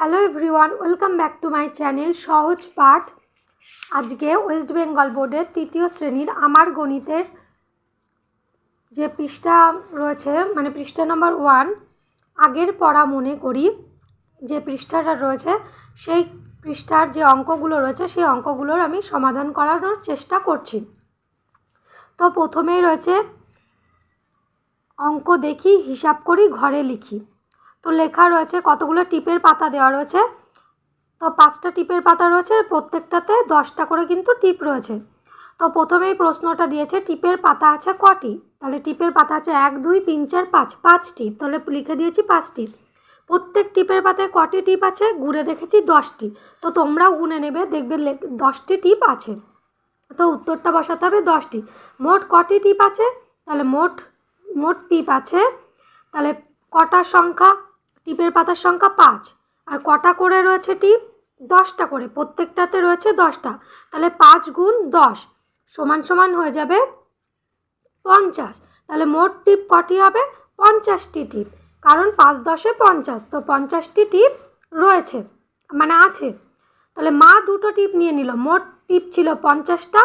Hello everyone, welcome back to my channel সহজ পাঠ। আজকে ওয়েস্ট বেঙ্গল বোর্ডের তৃতীয় শ্রেণীর আমার গণিতের যে পৃষ্ঠা রয়েছে, মানে পৃষ্ঠা নম্বর 1, আগের পড়া মনে করি যে পৃষ্ঠাটা রয়েছে, সেই পৃষ্ঠার যে অঙ্কগুলো রয়েছে সেই অঙ্কগুলোর আমি সমাধান করানোর চেষ্টা করছি। তো প্রথমেই রয়েছে অঙ্ক দেখি, হিসাব করি, ঘরে লিখি। তো লেখা রয়েছে, কতগুলো টিপের পাতা দেওয়া রয়েছে। তো 5টা টিপের পাতা রয়েছে, প্রত্যেকটাতে 10টা করে কিন্তু টিপ রয়েছে। তো প্রথমেই প্রশ্নটা দিয়েছে টিপের পাতা আছে কটি। তাহলে টিপের পাতা আছে 1 2 3 4 5, 5 টিপ। তাহলে লিখে দিয়েছি 5 টিপ। প্রত্যেক টিপের পাতায় কটি টিপ আছে গুনে রেখেছি 10টি। তো তোমরাও গুনে নেবে, দেখবে 10টি টিপ আছে। তো উত্তরটা বসাতে হবে 10টি। মোট কটি টিপ আছে, তাহলে মোট টিপ আছে, তাহলে কটার সংখ্যা, টিপের পাতার সংখ্যা 5। আর কটা করে রয়েছে টিপ, 10টা করে, প্রত্যেকটাতে রয়েছে 10টা। তাহলে 5 গুণ 10 সমান সমান হয়ে যাবে 50। তাহলে মোট টিপ কটি হবে, 50টি টিপ, কারণ 5 10 50। তো 50টি টিপ রয়েছে, মানে আছে। তাহলে মা 2টো টিপ নিয়ে নিল, মোট টিপ ছিল 50টা,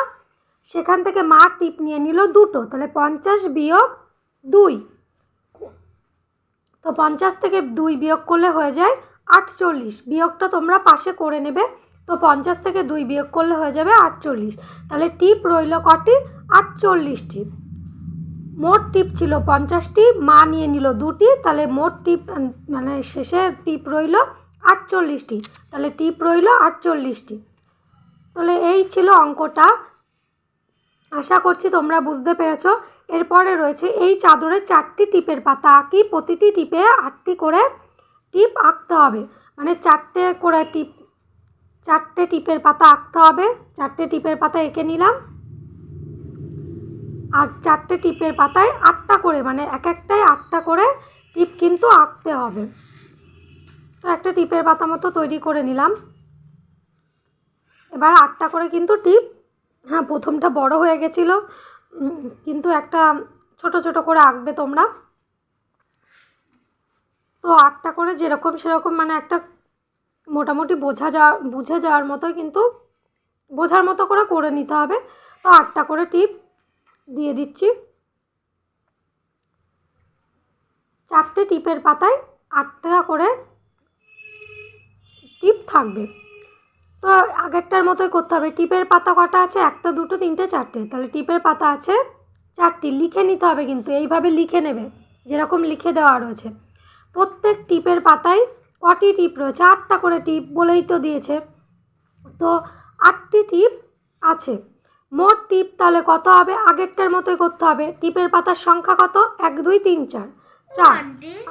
সেখান থেকে মা টিপ নিয়ে নিল 2টো। তাহলে 50 বিয়োগ 2, তো 50 থেকে 2 বিয়োগ করলে হয়ে যায় 48। বিয়োগটা তোমরা পাশে করে নেবে। তো 50 থেকে 2 বিয়োগ করলে হয়ে যাবে 48। তাহলে টিপ রইল কটি, 48টি। মোট টিপ ছিল 50টি, মা নিয়ে নিল 2টি, তাহলে মোট টিপ মানে শেষে টিপ রইল 48টি। তাহলে টিপ রইল 48টি। তাহলে এই ছিল অঙ্কটা, আশা করছি তোমরা বুঝতে পেরেছো। এরপরে রয়েছে এই চাদরে 4টি টিপের পাতা আঁকি, প্রতিটি টিপে 8টি করে টিপ আঁকতে হবে। মানে 4টে টিপের পাতা আঁকতে হবে। 4টে টিপের পাতা এঁকে নিলাম, আর 4টে টিপের পাতায় 8টা করে, মানে এক একটায় 8টা করে টিপ কিন্তু আঁকতে হবে। তো একটা টিপের পাতা মতো তৈরি করে নিলাম। এবার 8টা করে কিন্তু টিপ, হ্যাঁ প্রথমটা বড় হয়ে গেছিলো, কিন্তু একটা ছোট ছোট করে আঁকবে তোমরা। তো 8টা করে যেরকম সেরকম, মানে একটা মোটামুটি বুঝে যাওয়ার মতোই, কিন্তু বোঝার মতো করে নিতে হবে। তো 8টা করে টিপ দিয়ে দিচ্ছি। 4টে টিপের পাতায় 8টা করে টিপ থাকবে। তো আগেরটার মতোই করতে হবে। টিপের পাতা কটা আছে, 1 2 3 4টে। তাহলে টিপের পাতা আছে 4টি, লিখে নিতে হবে, কিন্তু এইভাবে লিখে নেবে যেরকম লিখে দেওয়া রয়েছে। প্রত্যেক টিপের পাতায় কটি টিপ রয়েছে, 8টা করে টিপ বলেই তো দিয়েছে। তো 8টি টিপ আছে। মোট টিপ তাহলে কত হবে, আগেরটার মতোই করতে হবে। টিপের পাতার সংখ্যা কত, 1 2 3 4, 4।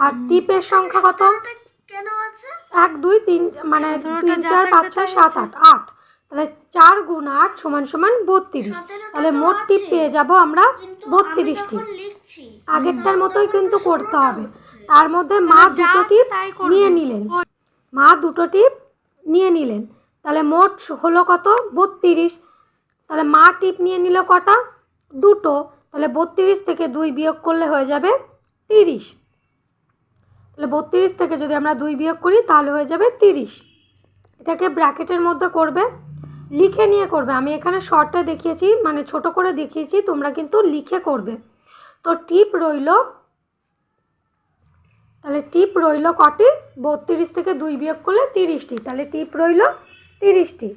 আর টিপের সংখ্যা কত, 1 2 3, মানে 3 4 5 6 7 8, 8। তাহলে 4 গুণ 8 সমান সমান 32। তাহলে মোট টিপ পেয়ে যাব আমরা 32টি। আগেরটার মতোই কিন্তু করতে হবে। তার মধ্যে মা 2টো টিপ নিয়ে নিলেন। তাহলে মোট হলো কত, 32। তাহলে মা টিপ নিয়ে নিল কটা, 2টো। তাহলে 32 থেকে 2 বিয়োগ করলে হয়ে যাবে 30। তাহলে 32 থেকে যদি আমরা 2 বিয়োগ করি তাহলে হয়ে যাবে 30। এটাকে ব্র্যাকেটের মধ্যে করবে, লিখে নিয়ে করবে। আমি এখানে শর্টে দেখিয়েছি, মানে ছোট করে দেখিয়েছি, তোমরা কিন্তু লিখে করবে। তো টিপ রইল, তাহলে টিপ রইল কটি, 32 থেকে 2 বিয়োগ করলে 30টি। তাহলে টিপ রইল 30টি।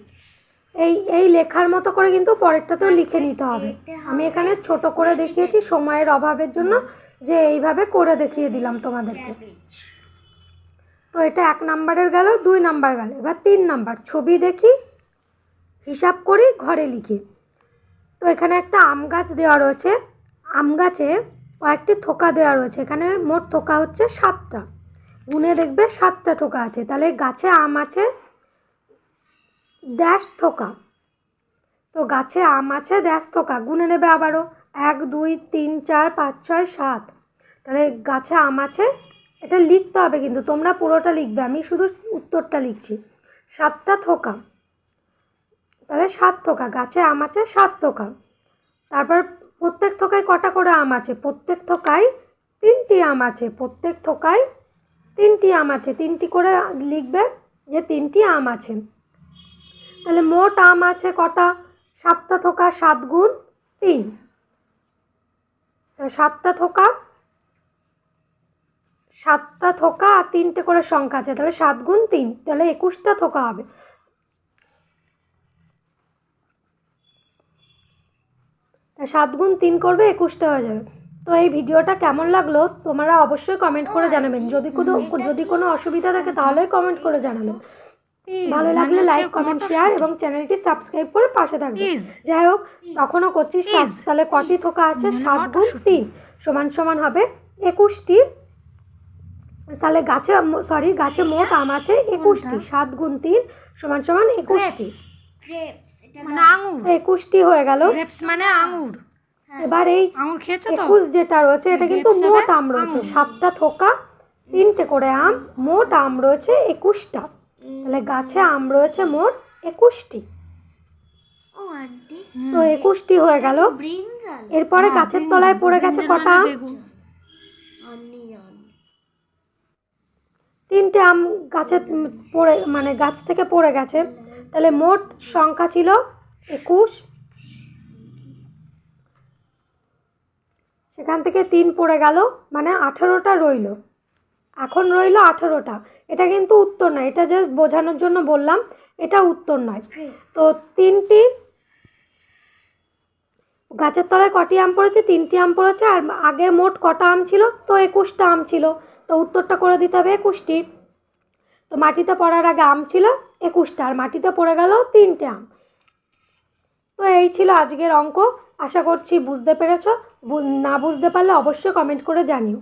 এই লেখার মতো করে কিন্তু পরেরটাতেও লিখে নিতে হবে। আমি এখানে ছোট করে দেখিয়েছি সময়ের অভাবের জন্য, যে এইভাবে করে দেখিয়ে দিলাম তোমাদেরকে। তো এটা 1 নাম্বারের গেল, 2 নাম্বার গেল। এবার 3 নাম্বার, ছবি দেখি, হিসাব করি, ঘরে লিখি। তো এখানে একটা আম গাছ দেওয়া রয়েছে, আম গাছে কয়েকটি থোকা দেওয়া রয়েছে। এখানে মোট থোকা হচ্ছে 7টা, গুনে দেখবে 7টা থোকা আছে। তাহলে গাছে আম আছে ড্যাশ থোকা। তো গাছে আম আছে ড্যাশ থোকা, গুনে নেবে আবারও, 1 2 3 4 5 6 7। তাহলে গাছে আম আছে, এটা লিখতে হবে কিন্তু তোমরা পুরোটা লিখবে, আমি শুধু উত্তরটা লিখছি। 7টা থোকা, তাহলে 7 থোকা, গাছে আম আছে 7 থোকা। তারপর প্রত্যেক থোকায় কটা করে আম আছে, প্রত্যেক থোকায় 3টি আম আছে, প্রত্যেক থোকায় 3টি আম আছে, 3টি করে লিখবে। যে 3টি আম আছে। তাহলে মোট আম আছে কটা? 7টা থোকা, 7 গুণ 3, 7টা থোকা আর 3টে করে সংখ্যা আছে, তাহলে 7 গুণ 3, তাহলে 21টা থোকা হবে। তাই 7 গুণ 3 করবে, 21টা হয়ে যাবে। তো এই ভিডিওটা কেমন লাগলো তোমরা অবশ্যই কমেন্ট করে জানাবেন। যদি কোনো অসুবিধা থাকে তাহলেই কমেন্ট করে জানাবেন। ভালো লাগলে লাইক, কমেন্ট, শেয়ার এবং চ্যানেলটি সাবস্ক্রাইব করে পাশে থাকবেন। যাই হোক, তখনও করছি 7, তাহলে কটি থোকা আছে? 7 গুণ 3 সমান হবে 21টি। তাহলে গাছে মোট আম আছে 21টি। 7 গুণ 3 সমান 21টি, মানে আঙুর। 21টি হয়ে গেল। গ্রেপস মানে আঙুর। এবার এই আঙুর খেয়েছো তো? 21 যেটা রয়েছে এটা কিন্তু মোট আম রয়েছে। 7টা থোকা, 3টে করে আম, মোট আম রয়েছে 21টা। তাহলে গাছে আম রয়েছে মোট 21টি। তো 21টি হয়ে গেল। এরপরে গাছের তলায় পড়ে গেছে কটা আম? 3টে আম গাছ থেকে পড়ে গেছে। তাহলে মোট সংখ্যা ছিল 21, সেখান থেকে 3 পড়ে গেল, মানে 18টা রইল। এখন রইল 18টা। এটা কিন্তু উত্তর নয়, এটা জাস্ট বোঝানোর জন্য বললাম, এটা উত্তর নয়। তো 3টি গাছের তলায় কটি আম পড়েছে? 3টি আম পড়েছে। আর আগে মোট কটা আম ছিল? তো 21টা আম ছিল। তো উত্তরটা করে দিতে হবে 21টি। তো মাটিতে পড়ার আগে আম ছিল 21টা, আর মাটিতে পড়ে গেল 3টে আম। তো এই ছিল আজকের অঙ্ক। আশা করছি বুঝতে পেরেছো। না বুঝতে পারলে অবশ্যই কমেন্ট করে জানিও।